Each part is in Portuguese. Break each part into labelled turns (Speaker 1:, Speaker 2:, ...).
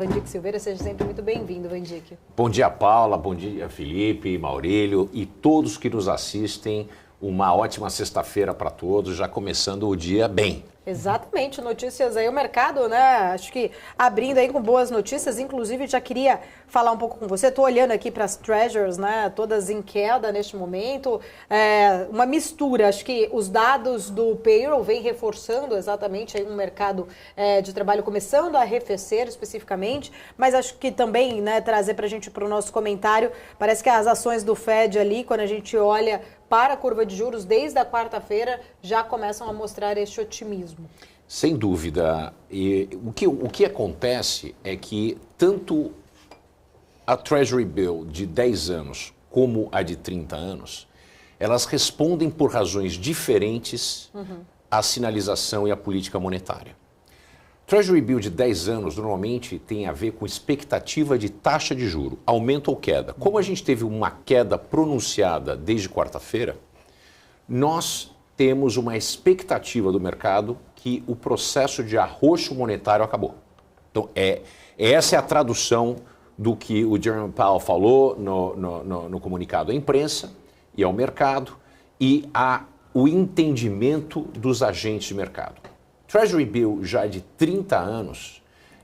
Speaker 1: Vandique Silveira, seja sempre muito bem-vindo, Vandique.
Speaker 2: Bom dia, Paula, bom dia, Felipe, Maurílio e todos que nos assistem. Uma ótima sexta-feira para todos, já começando o dia bem.
Speaker 1: Exatamente, notícias aí, o mercado, né? Acho que abrindo aí com boas notícias, inclusive já queria falar um pouco com você. Estou olhando aqui para as treasures, né? Todas em queda neste momento. Uma mistura, acho que os dados do payroll vêm reforçando exatamente aí um mercado de trabalho começando a arrefecer especificamente, mas acho que também, né, trazer para a gente para o nosso comentário, parece que as ações do Fed ali, quando a gente olha para a curva de juros, desde a quarta-feira, já começam a mostrar este otimismo.
Speaker 2: Sem dúvida. E o que acontece é que tanto a Treasury Bill de 10 anos como a de 30 anos, elas respondem por razões diferentes à sinalização e à política monetária. Treasury Bill de 10 anos normalmente tem a ver com expectativa de taxa de juro, aumento ou queda. Como a gente teve uma queda pronunciada desde quarta-feira, nós temos uma expectativa do mercado que o processo de arroxo monetário acabou. Então, essa é a tradução do que o Jerome Powell falou no comunicado à imprensa e ao mercado e o entendimento dos agentes de mercado. Treasury Bill já de 30 anos,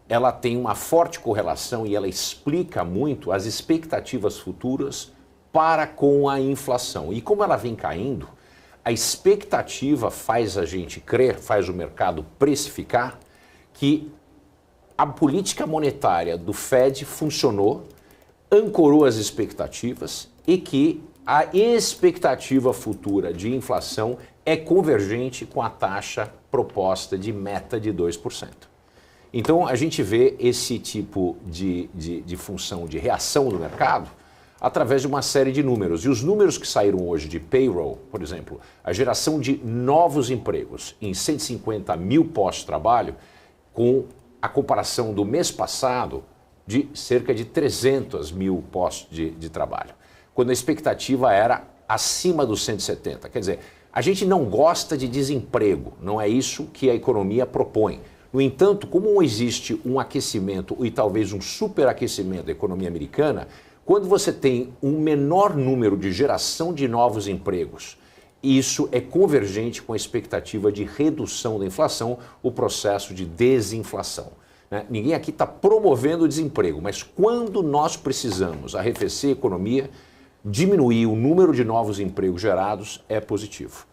Speaker 2: ela tem uma forte correlação e ela explica muito as expectativas futuras para com a inflação. E como ela vem caindo, a expectativa faz a gente crer, faz o mercado precificar que a política monetária do Fed funcionou, ancorou as expectativas e que a expectativa futura de inflação é convergente com a taxa proposta de meta de 2%. Então, a gente vê esse tipo de função de reação do mercado através de uma série de números. E os números que saíram hoje de payroll, por exemplo, a geração de novos empregos em 150 mil postos de trabalho, com a comparação do mês passado de cerca de 300 mil postos de trabalho, quando a expectativa era acima dos 170. Quer dizer, a gente não gosta de desemprego, não é isso que a economia propõe. No entanto, como existe um aquecimento e talvez um superaquecimento da economia americana, quando você tem um menor número de geração de novos empregos, isso é convergente com a expectativa de redução da inflação, o processo de desinflação. Né? Ninguém aqui está promovendo o desemprego, mas quando nós precisamos arrefecer a economia, diminuir o número de novos empregos gerados é positivo.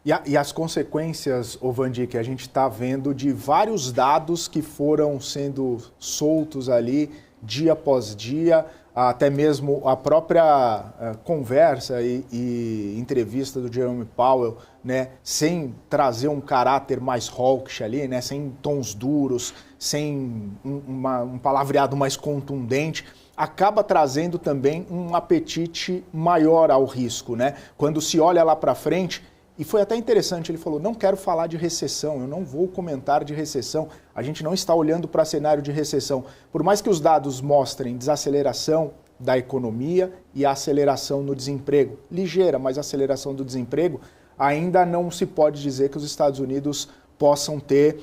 Speaker 3: E as consequências, Vandique, que a gente está vendo de vários dados que foram sendo soltos ali dia após dia, até mesmo a própria conversa e entrevista do Jerome Powell, né, sem trazer um caráter mais hawkish ali, né, sem tons duros, sem um palavreado mais contundente, acaba trazendo também um apetite maior ao risco, né? Quando se olha lá para frente, e foi até interessante, ele falou, não quero falar de recessão, eu não vou comentar de recessão, a gente não está olhando para cenário de recessão. Por mais que os dados mostrem desaceleração da economia e aceleração no desemprego, ligeira, mas aceleração do desemprego, ainda não se pode dizer que os Estados Unidos possam ter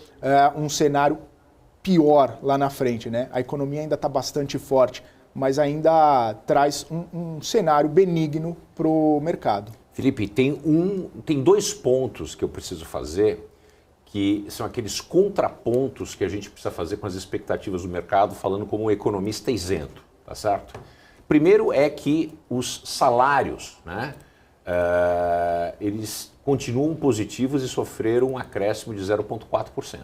Speaker 3: um cenário pior lá na frente, né? A economia ainda está bastante forte, mas ainda traz um cenário benigno para o mercado.
Speaker 2: Felipe, tem dois pontos que eu preciso fazer, que são aqueles contrapontos que a gente precisa fazer com as expectativas do mercado, falando como um economista isento, tá certo? Primeiro é que os salários, né, eles continuam positivos e sofreram um acréscimo de 0,4%.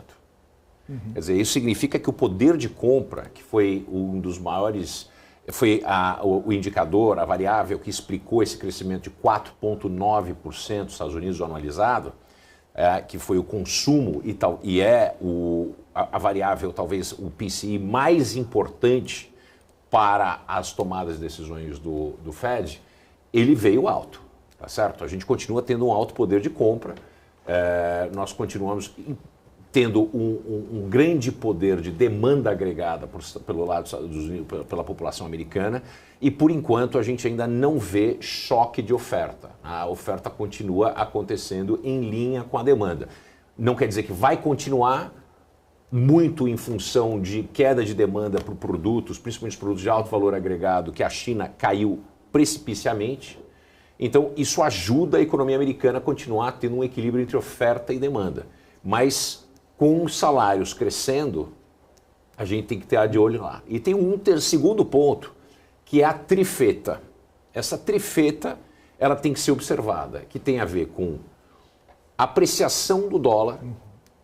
Speaker 2: Quer dizer, isso significa que o poder de compra, que foi um dos maiores, foi o indicador, a variável que explicou esse crescimento de 4,9% dos Estados Unidos anualizado, que foi o consumo e é a variável, talvez o PCI mais importante para as tomadas de decisões do Fed, ele veio alto, tá certo? A gente continua tendo um alto poder de compra, nós continuamos tendo um grande poder de demanda agregada pelo lado dos Estados Unidos, pela população americana, e por enquanto a gente ainda não vê choque de oferta. A oferta continua acontecendo em linha com a demanda. Não quer dizer que vai continuar muito em função de queda de demanda por produtos, principalmente produtos de alto valor agregado, que a China caiu precipiciamente. Então, isso ajuda a economia americana a continuar tendo um equilíbrio entre oferta e demanda. Mas, com os salários crescendo, a gente tem que ter de olho lá. E tem segundo ponto, que é a trifeta. Essa trifeta, ela tem que ser observada, que tem a ver com a apreciação do dólar,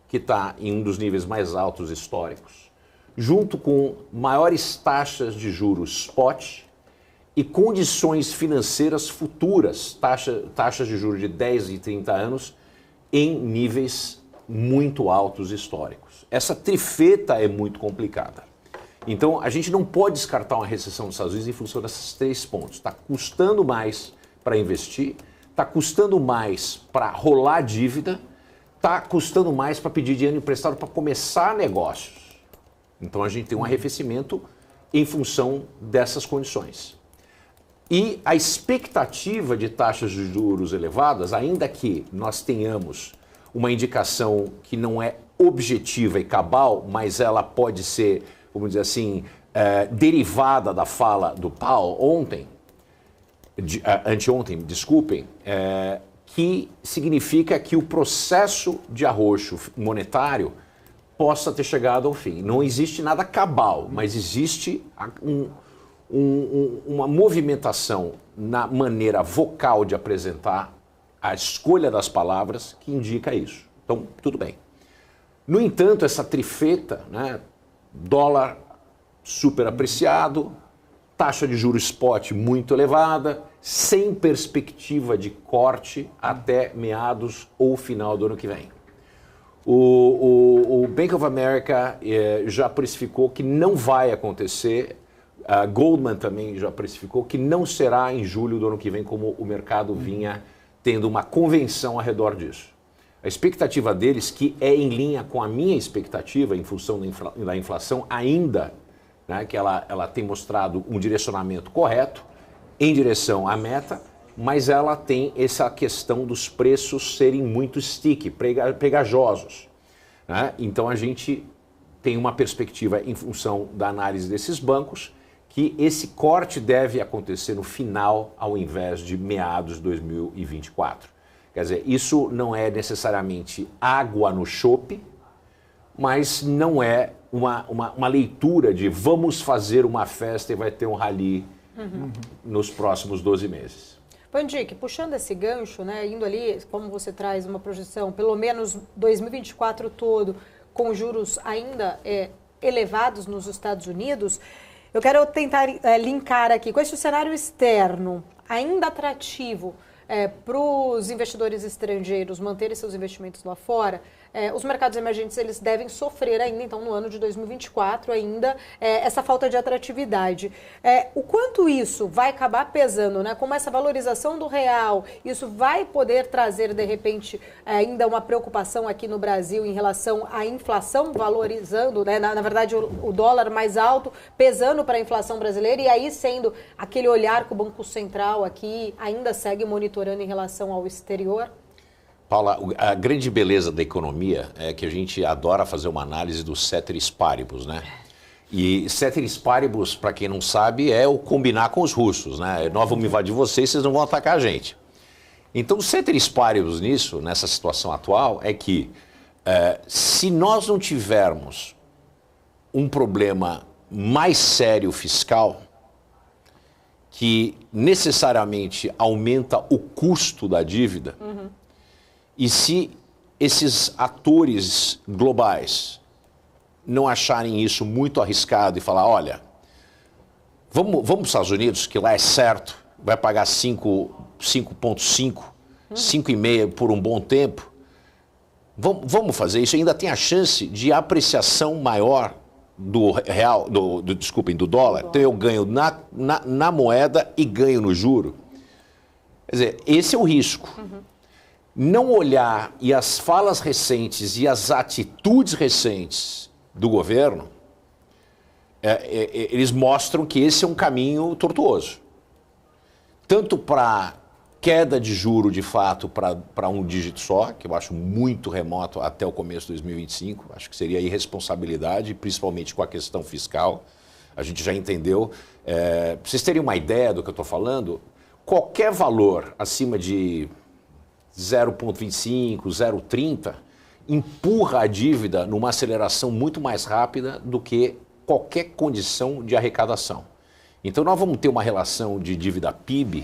Speaker 2: que está em um dos níveis mais altos históricos, junto com maiores taxas de juros spot e condições financeiras futuras, taxas de juros de 10 e 30 anos, em níveis muito altos históricos. Essa trifeta é muito complicada. Então, a gente não pode descartar uma recessão dos Estados Unidos em função desses 3 pontos. Está custando mais para investir, está custando mais para rolar dívida, está custando mais para pedir dinheiro emprestado para começar negócios. Então, a gente tem um arrefecimento em função dessas condições. E a expectativa de taxas de juros elevadas, ainda que nós tenhamos uma indicação que não é objetiva e cabal, mas ela pode ser, vamos dizer assim, derivada da fala do Powell ontem, anteontem, desculpem, que significa que o processo de arroxo monetário possa ter chegado ao fim. Não existe nada cabal, mas existe uma movimentação na maneira vocal de apresentar a escolha das palavras que indica isso. Então, tudo bem. No entanto, essa trifeta, né, dólar super apreciado, taxa de juros spot muito elevada, sem perspectiva de corte até meados ou final do ano que vem. O Bank of America já precificou que não vai acontecer, a Goldman também já precificou que não será em julho do ano que vem, como o mercado vinha tendo uma convenção ao redor disso. A expectativa deles, que é em linha com a minha expectativa, em função da inflação, ainda, né, que ela tem mostrado um direcionamento correto, em direção à meta, mas ela tem essa questão dos preços serem muito sticky, pegajosos. Né? Então a gente tem uma perspectiva em função da análise desses bancos, que esse corte deve acontecer no final, ao invés de meados de 2024. Quer dizer, isso não é necessariamente água no chope, mas não é uma leitura de vamos fazer uma festa e vai ter um rally nos próximos 12 meses.
Speaker 1: Pandic, puxando esse gancho, né, indo ali, como você traz uma projeção, pelo menos 2024 todo, com juros ainda elevados nos Estados Unidos, eu quero tentar linkar aqui com esse cenário externo, ainda atrativo para os investidores estrangeiros manterem seus investimentos lá fora. Os mercados emergentes eles devem sofrer ainda, então, no ano de 2024, ainda essa falta de atratividade. O quanto isso vai acabar pesando, né? Como essa valorização do real, isso vai poder trazer, de repente, ainda uma preocupação aqui no Brasil em relação à inflação valorizando, né? Na verdade, o dólar mais alto pesando para a inflação brasileira e aí sendo aquele olhar que o Banco Central aqui ainda segue monitorando em relação ao exterior?
Speaker 2: Paula, a grande beleza da economia é que a gente adora fazer uma análise do ceteris paribus, né? E ceteris paribus, para quem não sabe, é o combinar com os russos, né? Nós vamos invadir vocês, vocês não vão atacar a gente. Então, o ceteris paribus nisso, nessa situação atual, é que se nós não tivermos um problema mais sério fiscal, que necessariamente aumenta o custo da dívida, e se esses atores globais não acharem isso muito arriscado e falar, olha, vamos para os Estados Unidos, que lá é certo, vai pagar 5,5, 5,5 por um bom tempo, vamos fazer isso, ainda tem a chance de apreciação maior do real, do dólar, então eu ganho na moeda e ganho no juro. Quer dizer, esse é o risco. Não olhar e as falas recentes e as atitudes recentes do governo, eles mostram que esse é um caminho tortuoso. Tanto para queda de juro de fato para um dígito só, que eu acho muito remoto até o começo de 2025. Acho que seria irresponsabilidade, principalmente com a questão fiscal. A gente já entendeu. Para vocês terem uma ideia do que eu estou falando, qualquer valor acima de 0,25, 0,30 empurra a dívida numa aceleração muito mais rápida do que qualquer condição de arrecadação. Então nós vamos ter uma relação de dívida PIB,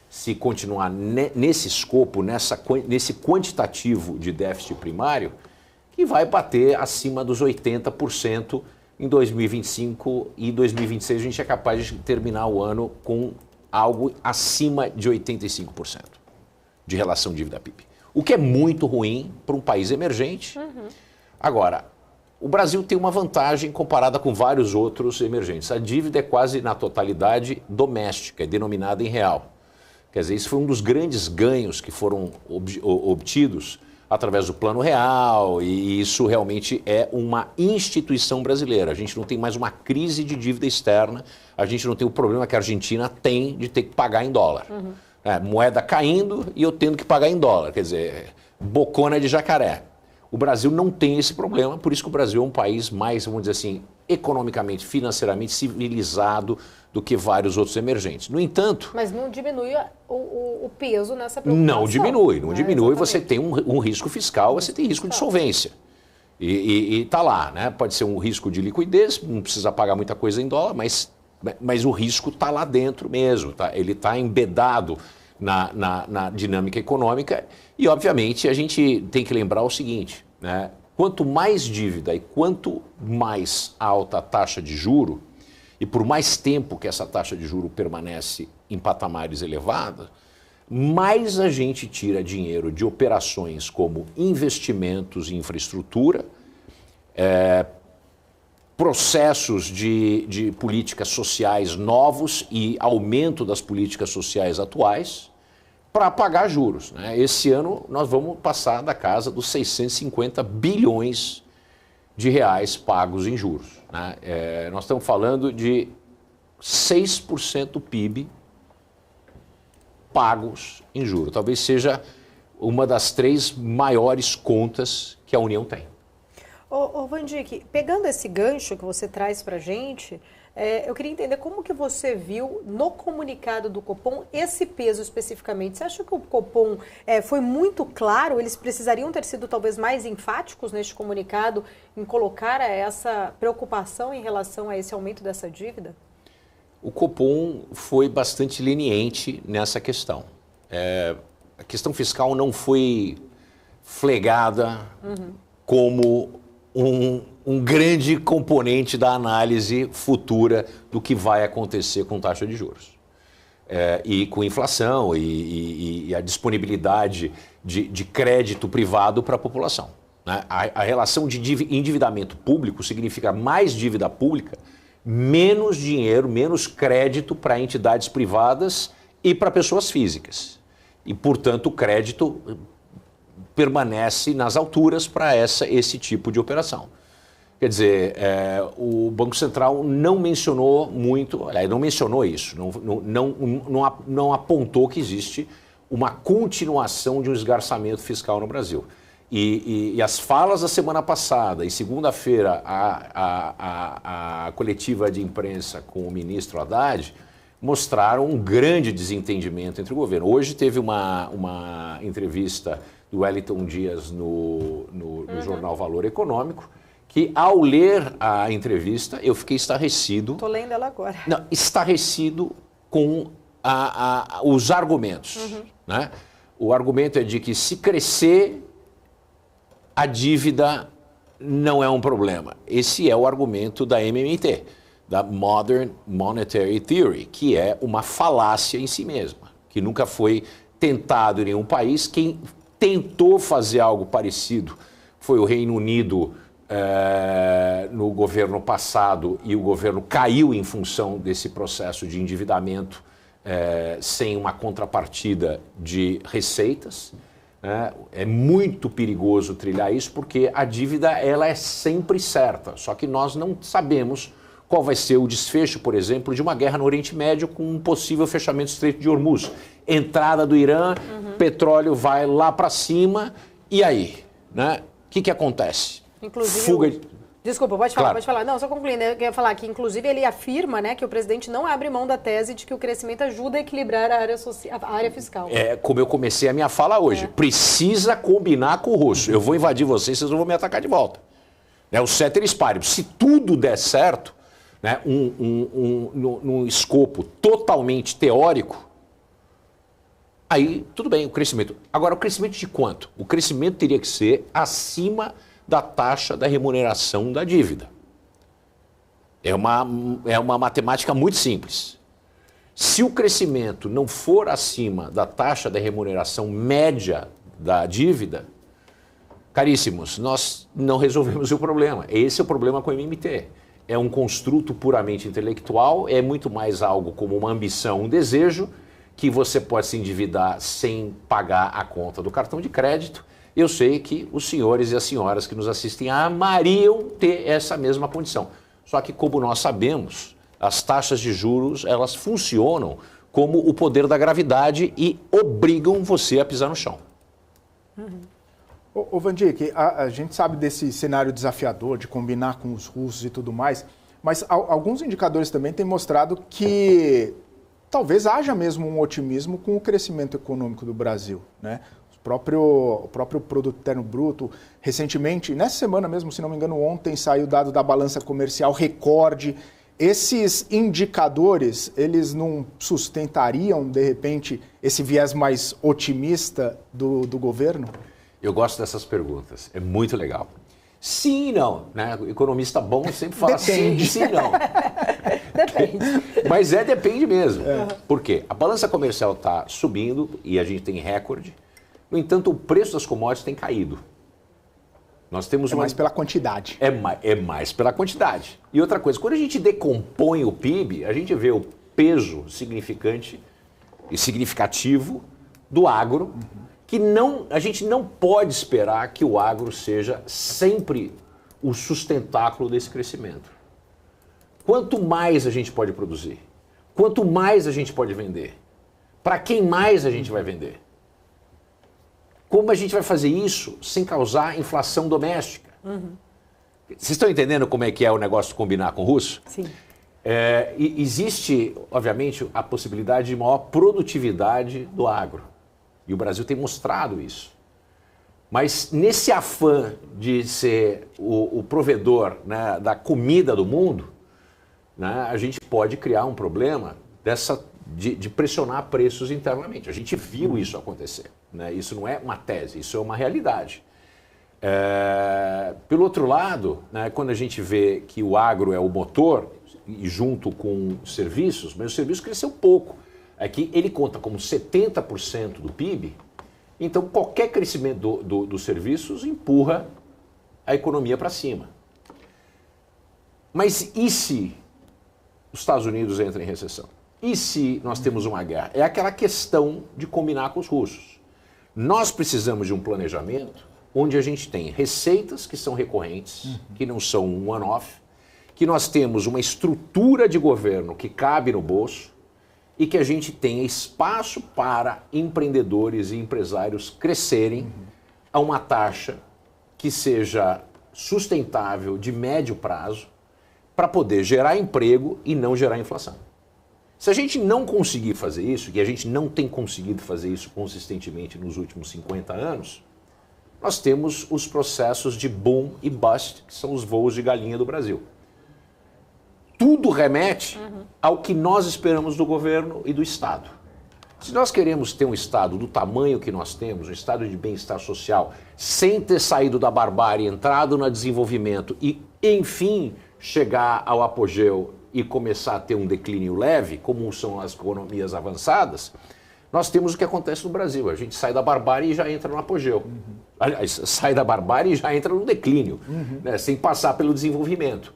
Speaker 2: se continuar nesse escopo, nesse quantitativo de déficit primário, que vai bater acima dos 80% em 2025 e 2026 a gente é capaz de terminar o ano com algo acima de 85% de relação dívida PIB. O que é muito ruim para um país emergente. Agora, o Brasil tem uma vantagem comparada com vários outros emergentes. A dívida é quase na totalidade doméstica, é denominada em real. Quer dizer, isso foi um dos grandes ganhos que foram obtidos através do Plano Real, e isso realmente é uma instituição brasileira. A gente não tem mais uma crise de dívida externa, a gente não tem o problema que a Argentina tem de ter que pagar em dólar. Moeda caindo e eu tendo que pagar em dólar, quer dizer, bocona de jacaré. O Brasil não tem esse problema, por isso que o Brasil é um país mais, vamos dizer assim, economicamente, financeiramente civilizado do que vários outros emergentes. No entanto...
Speaker 1: Mas não diminui o peso nessa preocupação.
Speaker 2: Não diminui. Exatamente. Você tem um risco fiscal, você tem risco de solvência. E está lá, né? Pode ser um risco de liquidez, não precisa pagar muita coisa em dólar, mas o risco está lá dentro mesmo, tá? Ele está embedado na dinâmica econômica e, obviamente, a gente tem que lembrar o seguinte, né? Quanto mais dívida e quanto mais alta a taxa de juro, e por mais tempo que essa taxa de juro permanece em patamares elevados, mais a gente tira dinheiro de operações como investimentos em infraestrutura, processos de políticas sociais novos e aumento das políticas sociais atuais para pagar juros, né? Esse ano nós vamos passar da casa dos 650 bilhões de reais pagos em juros, né? Nós estamos falando de 6% do PIB pagos em juros. Talvez seja uma das 3 maiores contas que a União tem.
Speaker 1: Ô Van Dijk, pegando esse gancho que você traz para a gente, eu queria entender como que você viu no comunicado do Copom esse peso especificamente. Você acha que o Copom foi muito claro? Eles precisariam ter sido talvez mais enfáticos neste comunicado em colocar essa preocupação em relação a esse aumento dessa dívida?
Speaker 2: O Copom foi bastante leniente nessa questão. A questão fiscal não foi flegada como um grande componente da análise futura do que vai acontecer com taxa de juros. E com inflação e a disponibilidade de crédito privado para a população, né? A relação de endividamento público significa mais dívida pública, menos dinheiro, menos crédito para entidades privadas e para pessoas físicas. E, portanto, o crédito permanece nas alturas para esse tipo de operação. Quer dizer, o Banco Central não mencionou muito, não mencionou isso, não apontou que existe uma continuação de um esgarçamento fiscal no Brasil. E as falas da semana passada, e segunda-feira, a coletiva de imprensa com o ministro Haddad, mostraram um grande desentendimento entre o governo. Hoje teve uma entrevista do Wellington Dias no jornal Valor Econômico, que ao ler a entrevista eu fiquei estarrecido.
Speaker 1: Estou lendo ela agora.
Speaker 2: Não, estarrecido com os argumentos. Né? O argumento é de que se crescer, a dívida não é um problema. Esse é o argumento da MMT, da Modern Monetary Theory, que é uma falácia em si mesma, que nunca foi tentado em nenhum país. Quem tentou fazer algo parecido foi o Reino Unido no governo passado, e o governo caiu em função desse processo de endividamento sem uma contrapartida de receitas. É muito perigoso trilhar isso, porque a dívida ela é sempre certa, só que nós não sabemos qual vai ser o desfecho, por exemplo, de uma guerra no Oriente Médio com um possível fechamento do Estreito de Hormuz. Entrada do Irã, petróleo vai lá para cima, e aí? Né? O que acontece?
Speaker 1: Inclusive,
Speaker 2: Fuga...
Speaker 1: Desculpa, pode falar,
Speaker 2: Claro.
Speaker 1: pode falar. Não, só concluindo, eu queria falar que, inclusive, ele afirma, né, que o presidente não abre mão da tese de que o crescimento ajuda a equilibrar a área fiscal.
Speaker 2: Como eu comecei a minha fala hoje, precisa combinar com o russo. Eu vou invadir vocês, vocês não vão me atacar de volta. O ceteris paribus. Se tudo der certo, né, num escopo totalmente teórico, aí tudo bem, o crescimento. Agora, o crescimento de quanto? O crescimento teria que ser acima da taxa da remuneração da dívida. É uma matemática muito simples. Se o crescimento não for acima da taxa da remuneração média da dívida, caríssimos, nós não resolvemos o problema. Esse é o problema com o MMT. É um construto puramente intelectual, é muito mais algo como uma ambição, um desejo, que você pode se endividar sem pagar a conta do cartão de crédito. Eu sei que os senhores e as senhoras que nos assistem amariam ter essa mesma condição. Só que, como nós sabemos, as taxas de juros, elas funcionam como o poder da gravidade e obrigam você a pisar no chão.
Speaker 3: Ô Vandic, a gente sabe desse cenário desafiador de combinar com os russos e tudo mais, mas alguns indicadores também têm mostrado que talvez haja mesmo um otimismo com o crescimento econômico do Brasil, né? O próprio Produto Interno Bruto, recentemente, nessa semana mesmo, se não me engano, ontem saiu o dado da balança comercial recorde. Esses indicadores, eles não sustentariam, de repente, esse viés mais otimista do governo?
Speaker 2: Eu gosto dessas perguntas, é muito legal. Sim e não, né? O economista bom sempre fala sim e não.
Speaker 1: Depende.
Speaker 2: Mas depende mesmo. Por quê? A balança comercial está subindo e a gente tem recorde. No entanto, o preço das commodities tem caído. Nós temos
Speaker 3: mais pela quantidade.
Speaker 2: É mais pela quantidade. E outra coisa, quando a gente decompõe o PIB, a gente vê o peso significante e significativo do agro, que a gente não pode esperar que o agro seja sempre o sustentáculo desse crescimento. Quanto mais a gente pode produzir, quanto mais a gente pode vender, para quem mais a gente vai vender? Como a gente vai fazer isso sem causar inflação doméstica? Vocês estão entendendo como é que é o negócio de combinar com o russo?
Speaker 1: Sim.
Speaker 2: Existe, obviamente, a possibilidade de maior produtividade do agro. E o Brasil tem mostrado isso. Mas nesse afã de ser o provedor, né, da comida do mundo, né, a gente pode criar um problema de pressionar preços internamente. A gente viu isso acontecer. Né? Isso não é uma tese, isso é uma realidade. Pelo outro lado, né, quando a gente vê que o agro é o motor, e junto com serviços, mas o serviço cresceu pouco. Aqui ele conta como 70% do PIB, então qualquer crescimento dos serviços empurra a economia para cima. Mas e se os Estados Unidos entram em recessão? E se nós temos uma guerra? É aquela questão de combinar com os russos. Nós precisamos de um planejamento onde a gente tem receitas que são recorrentes, que não são um one-off, que nós temos uma estrutura de governo que cabe no bolso e que a gente tenha espaço para empreendedores e empresários crescerem a uma taxa que seja sustentável de médio prazo para poder gerar emprego e não gerar inflação. Se a gente não conseguir fazer isso, e a gente não tem conseguido fazer isso consistentemente nos últimos 50 anos, nós temos os processos de boom e bust, que são os voos de galinha do Brasil. Tudo remete ao que nós esperamos do governo e do Estado. Se nós queremos ter um Estado do tamanho que nós temos, um Estado de bem-estar social, sem ter saído da barbárie, entrado no desenvolvimento e, enfim, chegar ao apogeu e começar a ter um declínio leve, como são as economias avançadas, nós temos o que acontece no Brasil. A gente sai da barbárie e já entra no apogeu. Aliás, sai da barbárie e já entra no declínio, né, sem passar pelo desenvolvimento.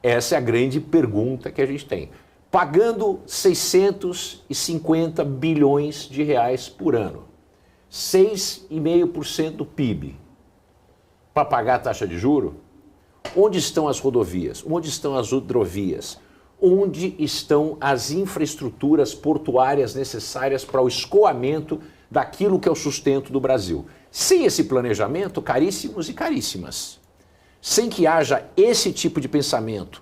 Speaker 2: Essa é a grande pergunta que a gente tem. Pagando 650 bilhões de reais por ano, 6,5% do PIB, para pagar a taxa de juro, Onde estão as rodovias? Onde estão as hidrovias? Onde estão as infraestruturas portuárias necessárias para o escoamento daquilo que é o sustento do Brasil? Sem esse planejamento, caríssimos e caríssimas, sem que haja esse tipo de pensamento,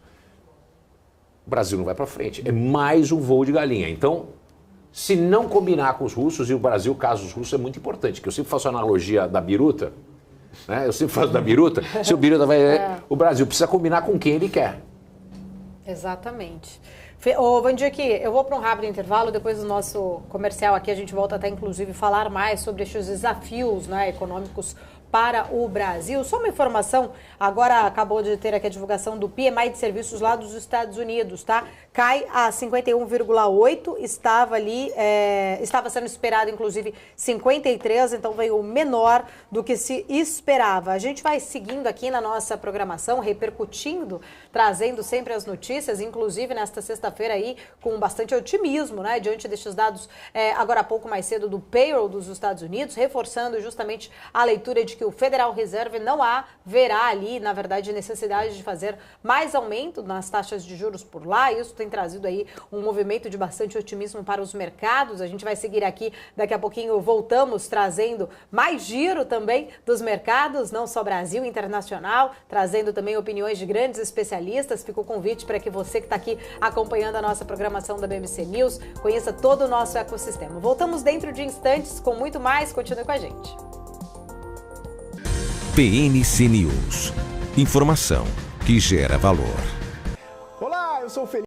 Speaker 2: o Brasil não vai para frente. É mais um voo de galinha. Então, se não combinar com os russos, e o Brasil, caso dos russos, é muito importante, que eu sempre faço a analogia da biruta, né? Eu sempre faço da biruta, se o biruta vai... O Brasil precisa combinar com quem ele quer.
Speaker 1: Exatamente. Ô, Vandique, eu vou para um rápido intervalo, depois do nosso comercial aqui a gente volta até inclusive falar mais sobre esses desafios, né, econômicos para o Brasil. Só uma informação, agora acabou de ter aqui a divulgação do PMI de serviços lá dos Estados Unidos, tá? Cai a 51,8, estava sendo esperado inclusive 53, então veio menor do que se esperava. A gente vai seguindo aqui na nossa programação, repercutindo, trazendo sempre as notícias, inclusive nesta sexta-feira aí com bastante otimismo, né? Diante destes dados, agora há pouco mais cedo, do payroll dos Estados Unidos, reforçando justamente a leitura de que o Federal Reserve não haverá ali, na verdade, necessidade de fazer mais aumento nas taxas de juros por lá. Isso tem trazido aí um movimento de bastante otimismo para os mercados. A gente vai seguir aqui, daqui a pouquinho voltamos trazendo mais giro também dos mercados, não só Brasil, internacional, trazendo também opiniões de grandes especialistas. Fica o convite para que você que está aqui acompanhando a nossa programação da BMC News conheça todo o nosso ecossistema. Voltamos dentro de instantes com muito mais. Continue com a gente.
Speaker 4: PNC News. Informação que gera valor.
Speaker 3: Olá, eu sou o Felipe.